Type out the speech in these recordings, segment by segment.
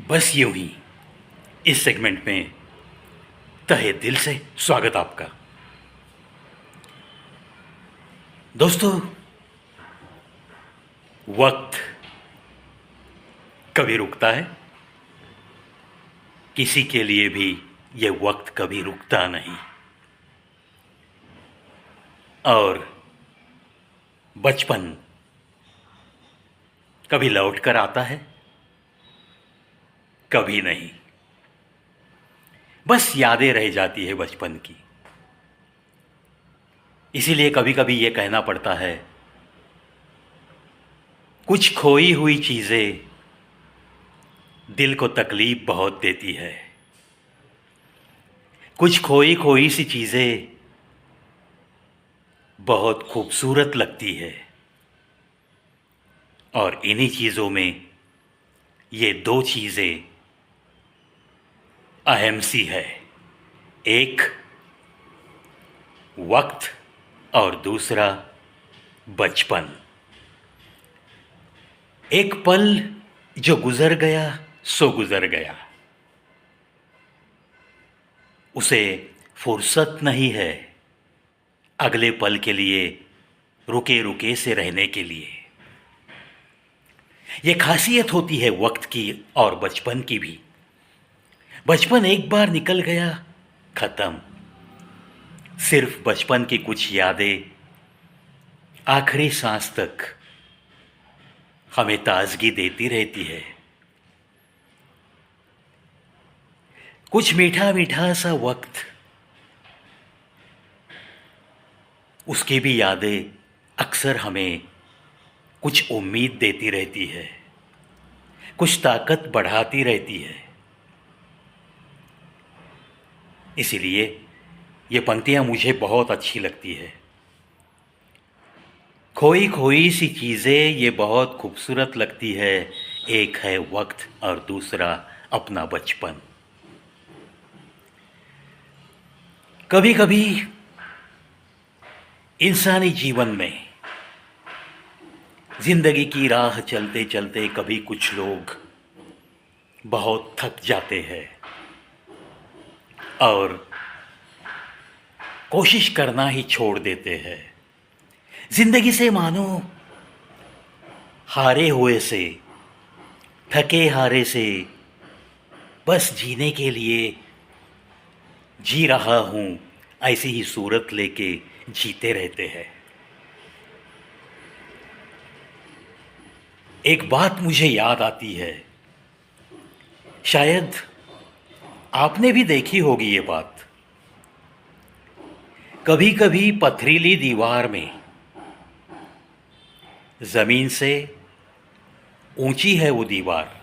बस यूं ही इस सेगमेंट में तहे दिल से स्वागत आपका। दोस्तों, वक्त कभी रुकता है, किसी के लिए भी ये वक्त कभी रुकता नहीं। और बचपन कभी लौट कर आता है, कभी नहीं। बस यादें रह जाती है बचपन की। इसीलिए कभी कभी ये कहना पड़ता है, कुछ खोई हुई चीज़ें दिल को तकलीफ बहुत देती है। कुछ खोई खोई सी चीज़ें बहुत खूबसूरत लगती है। और इन्हीं चीज़ों में ये दो चीज़ें अहम सी है। एक वक्त और दूसरा बचपन। एक पल जो गुजर गया सो गुजर गया, उसे फुर्सत नहीं है अगले पल के लिए रुके रुके से रहने के लिए। ये खासियत होती है वक्त की और बचपन की भी। बचपन एक बार निकल गया, खत्म। सिर्फ बचपन की कुछ यादें आखिरी सांस तक हमें ताजगी देती रहती है। कुछ मीठा मीठा सा वक्त, उसकी भी यादें अक्सर हमें कुछ उम्मीद देती रहती है, कुछ ताकत बढ़ाती रहती है। इसीलिए ये पंक्तियाँ मुझे बहुत अच्छी लगती है। खोई खोई सी चीज़ें ये बहुत खूबसूरत लगती है। एक है वक्त और दूसरा अपना बचपन। कभी कभी इंसानी जीवन में जिंदगी की राह चलते चलते कभी कुछ लोग बहुत थक जाते हैं और कोशिश करना ही छोड़ देते हैं। जिंदगी से मानो हारे हुए से, थके हारे से बस जीने के लिए जी रहा हूँ ऐसी ही सूरत लेके जीते रहते हैं। एक बात मुझे याद आती है, शायद आपने भी देखी होगी ये बात। कभी कभी पथरीली दीवार में, जमीन से ऊंची है वो दीवार,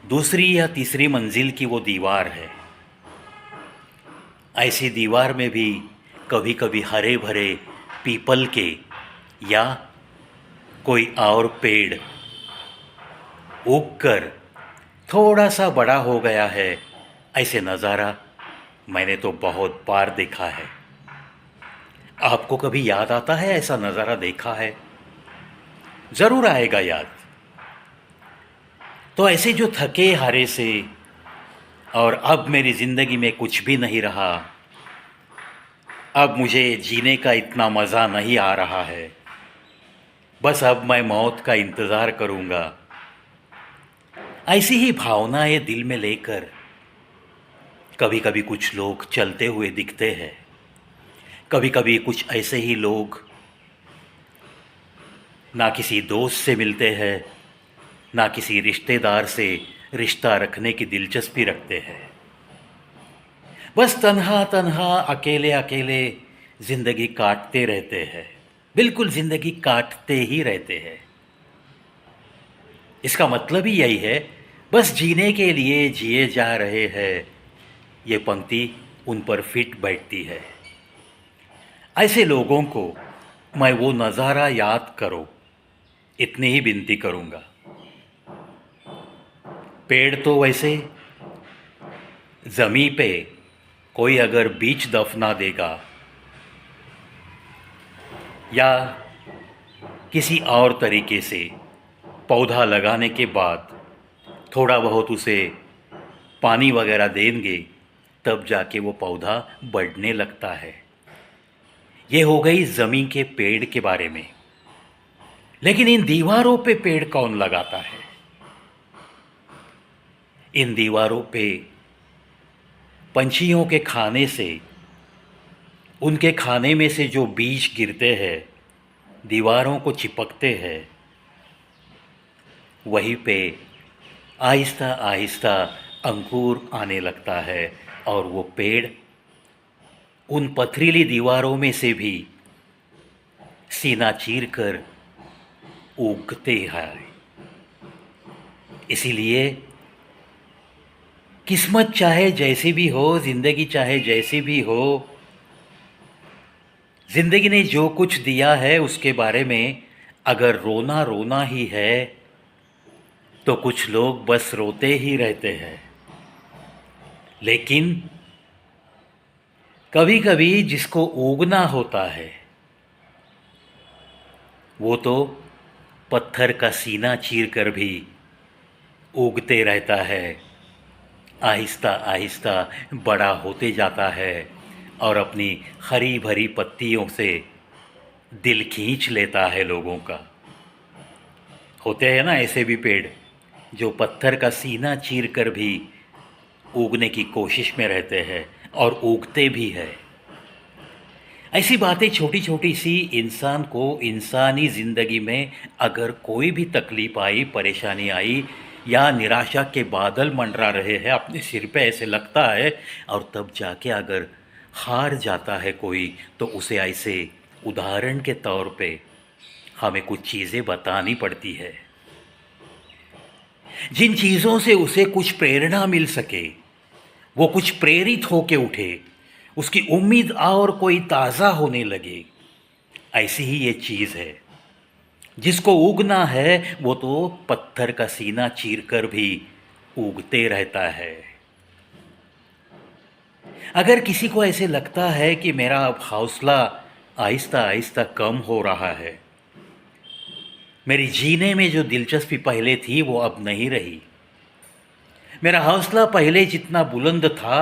दूसरी या तीसरी मंजिल की वो दीवार है। ऐसी दीवार में भी कभी कभी हरे भरे पीपल के या कोई और पेड़ उग कर थोड़ा सा बड़ा हो गया है, ऐसे नज़ारा मैंने तो बहुत बार देखा है। आपको कभी याद आता है ऐसा नज़ारा देखा है? ज़रूर आएगा याद। तो ऐसे जो थके हारे से और अब मेरी ज़िंदगी में कुछ भी नहीं रहा, अब मुझे जीने का इतना मज़ा नहीं आ रहा है, बस अब मैं मौत का इंतज़ार करूँगा, ऐसी ही भावनाएं दिल में लेकर कभी कभी कुछ लोग चलते हुए दिखते हैं। कभी कभी कुछ ऐसे ही लोग ना किसी दोस्त से मिलते हैं, ना किसी रिश्तेदार से रिश्ता रखने की दिलचस्पी रखते हैं। बस तन्हा तन्हा अकेले अकेले ज़िंदगी काटते रहते हैं, बिल्कुल ज़िंदगी काटते ही रहते हैं। इसका मतलब ही यही है, बस जीने के लिए जिए जा रहे हैं। ये पंक्ति उन पर फिट बैठती है। ऐसे लोगों को मैं वो नज़ारा याद करो, इतनी ही विनती करूँगा। पेड़ तो वैसे ज़मीं पे कोई अगर बीज दफना देगा या किसी और तरीके से पौधा लगाने के बाद थोड़ा बहुत उसे पानी वगैरह देंगे तब जाके वो पौधा बढ़ने लगता है। ये हो गई ज़मीन के पेड़ के बारे में। लेकिन इन दीवारों पे पेड़ कौन लगाता है? इन दीवारों पे पंछियों के खाने से, उनके खाने में से जो बीज गिरते हैं, दीवारों को चिपकते हैं, वहीं पे आहिस्ता आहिस्ता अंकुर आने लगता है और वो पेड़ उन पथरीली दीवारों में से भी सीना चीर कर उगते हैं। इसीलिए किस्मत चाहे जैसी भी हो, ज़िंदगी चाहे जैसी भी हो, ज़िंदगी ने जो कुछ दिया है उसके बारे में अगर रोना रोना ही है तो कुछ लोग बस रोते ही रहते हैं। लेकिन कभी कभी जिसको उगना होता है वो तो पत्थर का सीना चीर कर भी उगते रहता है, आहिस्ता आहिस्ता बड़ा होते जाता है और अपनी हरी भरी पत्तियों से दिल खींच लेता है लोगों का। होते हैं ना ऐसे भी पेड़ जो पत्थर का सीना चीर कर भी उगने की कोशिश में रहते हैं और उगते भी है। ऐसी बातें छोटी छोटी सी इंसान को इंसानी ज़िंदगी में अगर कोई भी तकलीफ़ आई, परेशानी आई या निराशा के बादल मंडरा रहे हैं अपने सिर पे, ऐसे लगता है, और तब जाके अगर हार जाता है कोई तो उसे ऐसे उदाहरण के तौर पे हमें कुछ चीज़ें बतानी पड़ती है जिन चीज़ों से उसे कुछ प्रेरणा मिल सके, वो कुछ प्रेरित होके उठे, उसकी उम्मीद और कोई ताज़ा होने लगे। ऐसी ही ये चीज़ है। जिसको उगना है वो तो पत्थर का सीना चीर कर भी उगते रहता है। अगर किसी को ऐसे लगता है कि मेरा अब हौसला आहिस्ता आहिस्ता कम हो रहा है, मेरी जीने में जो दिलचस्पी पहले थी वो अब नहीं रही, मेरा हौसला पहले जितना बुलंद था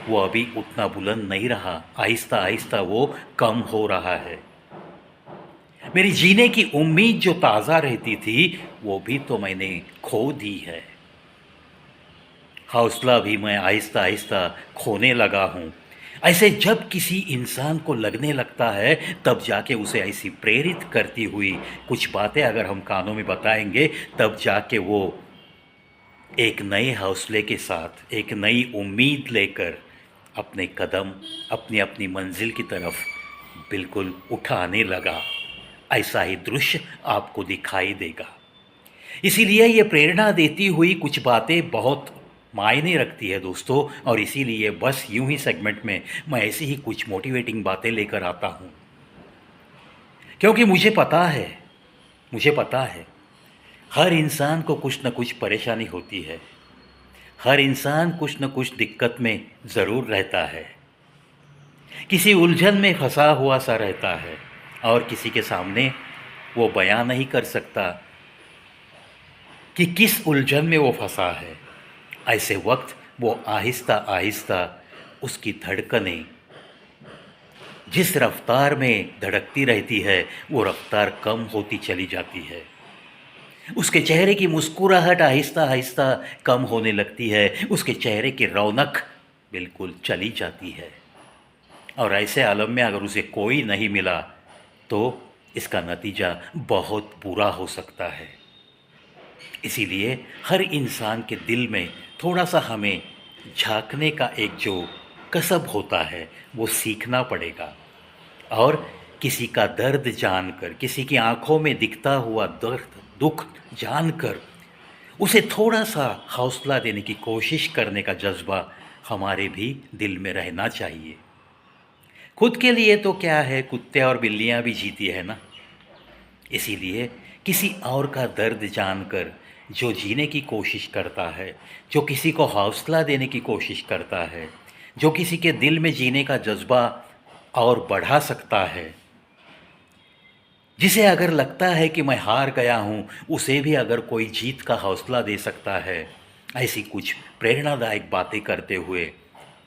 वो अभी उतना बुलंद नहीं रहा, आहिस्ता आहिस्ता वो कम हो रहा है, मेरी जीने की उम्मीद जो ताज़ा रहती थी वो भी तो मैंने खो दी है, हौसला भी मैं आहिस्ता आहिस्ता खोने लगा हूँ। ऐसे जब किसी इंसान को लगने लगता है तब जाके उसे ऐसी प्रेरित करती हुई कुछ बातें अगर हम कानों में बताएंगे तब जाके वो एक नए हौसले के साथ, एक नई उम्मीद लेकर अपने कदम अपनी अपनी मंजिल की तरफ बिल्कुल उठाने लगा। ऐसा ही दृश्य आपको दिखाई देगा। इसीलिए ये प्रेरणा देती हुई कुछ बातें बहुत मायने रखती है दोस्तों, और इसीलिए बस यूं ही सेगमेंट में मैं ऐसी ही कुछ मोटिवेटिंग बातें लेकर आता हूँ, क्योंकि मुझे पता है हर इंसान को कुछ न कुछ परेशानी होती है, हर इंसान कुछ न कुछ दिक्कत में ज़रूर रहता है, किसी उलझन में फंसा हुआ सा रहता है और किसी के सामने वो बयां नहीं कर सकता कि किस उलझन में वो फंसा है। ऐसे वक्त वो आहिस्ता आहिस्ता उसकी धड़कनें जिस रफ्तार में धड़कती रहती है वो रफ्तार कम होती चली जाती है, उसके चेहरे की मुस्कुराहट आहिस्ता आहिस्ता कम होने लगती है, उसके चेहरे की रौनक बिल्कुल चली जाती है। और ऐसे आलम में अगर उसे कोई नहीं मिला तो इसका नतीजा बहुत बुरा हो सकता है। इसीलिए हर इंसान के दिल में थोड़ा सा हमें झांकने का एक जो कसब होता है वो सीखना पड़ेगा, और किसी का दर्द जानकर, किसी की आंखों में दिखता हुआ दर्द दुख जानकर उसे थोड़ा सा हौसला देने की कोशिश करने का जज्बा हमारे भी दिल में रहना चाहिए। खुद के लिए तो क्या है, कुत्ते और बिल्लियां भी जीती है ना। इसीलिए किसी और का दर्द जानकर जो जीने की कोशिश करता है, जो किसी को हौसला देने की कोशिश करता है, जो किसी के दिल में जीने का जज्बा और बढ़ा सकता है, जिसे अगर लगता है कि मैं हार गया हूँ, उसे भी अगर कोई जीत का हौसला दे सकता है, ऐसी कुछ प्रेरणादायक बातें करते हुए,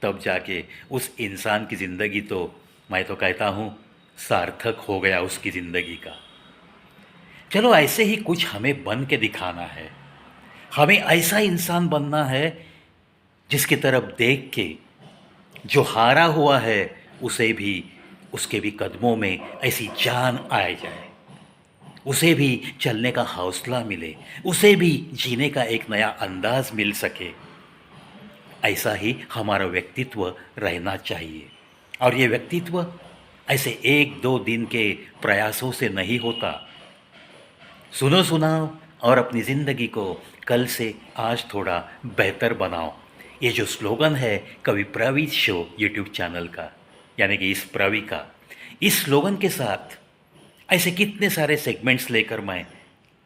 तब जाके उस इंसान की ज़िंदगी तो मैं तो कहता हूँ सार्थक हो गया उसकी ज़िंदगी का। चलो ऐसे ही कुछ हमें बन के दिखाना है। हमें ऐसा इंसान बनना है जिसकी तरफ देख के जो हारा हुआ है उसे भी, उसके भी कदमों में ऐसी जान आ जाए, उसे भी चलने का हौसला मिले, उसे भी जीने का एक नया अंदाज मिल सके। ऐसा ही हमारा व्यक्तित्व रहना चाहिए। और ये व्यक्तित्व ऐसे एक दो दिन के प्रयासों से नहीं होता। सुनो सुनाओ और अपनी ज़िंदगी को कल से आज थोड़ा बेहतर बनाओ। ये जो स्लोगन है कवि प्रवी शो यूट्यूब चैनल का, यानी कि इस प्रवी का, इस स्लोगन के साथ ऐसे कितने सारे सेगमेंट्स लेकर मैं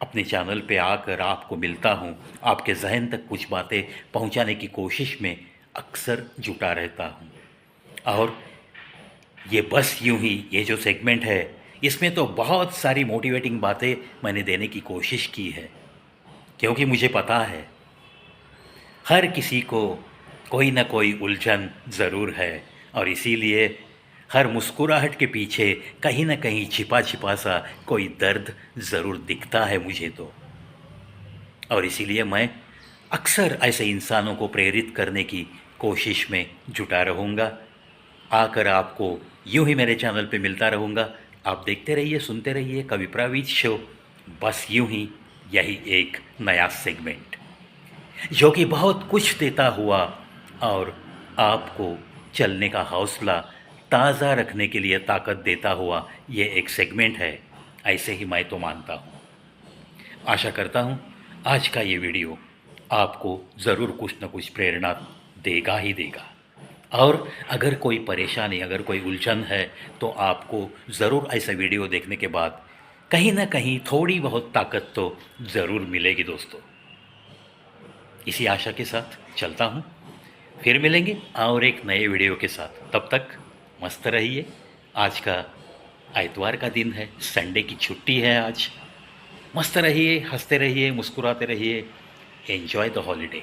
अपने चैनल पे आकर आपको मिलता हूँ, आपके जहन तक कुछ बातें पहुँचाने की कोशिश में अक्सर जुटा रहता हूँ। और ये बस यूं ही ये जो सेगमेंट है, इसमें तो बहुत सारी मोटिवेटिंग बातें मैंने देने की कोशिश की है, क्योंकि मुझे पता है हर किसी को कोई ना कोई उलझन ज़रूर है। और इसीलिए हर मुस्कुराहट के पीछे कहीं ना कहीं छिपा छिपा सा कोई दर्द ज़रूर दिखता है मुझे तो। और इसीलिए मैं अक्सर ऐसे इंसानों को प्रेरित करने की कोशिश में जुटा रहूँगा। आकर आपको यूं ही मेरे चैनल पे मिलता रहूँगा। आप देखते रहिए, सुनते रहिए कवि प्रवीत शो। बस यूं ही यही एक नया सेगमेंट जो कि बहुत कुछ देता हुआ और आपको चलने का हौसला ताज़ा रखने के लिए ताकत देता हुआ ये एक सेगमेंट है। ऐसे ही मैं तो मानता हूँ। आशा करता हूँ आज का ये वीडियो आपको ज़रूर कुछ न कुछ प्रेरणा देगा ही देगा। और अगर कोई परेशानी, अगर कोई उलझन है, तो आपको ज़रूर ऐसा वीडियो देखने के बाद कहीं ना कहीं थोड़ी बहुत ताकत तो ज़रूर मिलेगी दोस्तों। इसी आशा के साथ चलता हूँ, फिर मिलेंगे और एक नए वीडियो के साथ। तब तक मस्त रहिए। आज का आइतवार का दिन है, संडे की छुट्टी है आज। मस्त रहिए, हंसते रहिए, मुस्कुराते रहिए। Enjoy the holiday.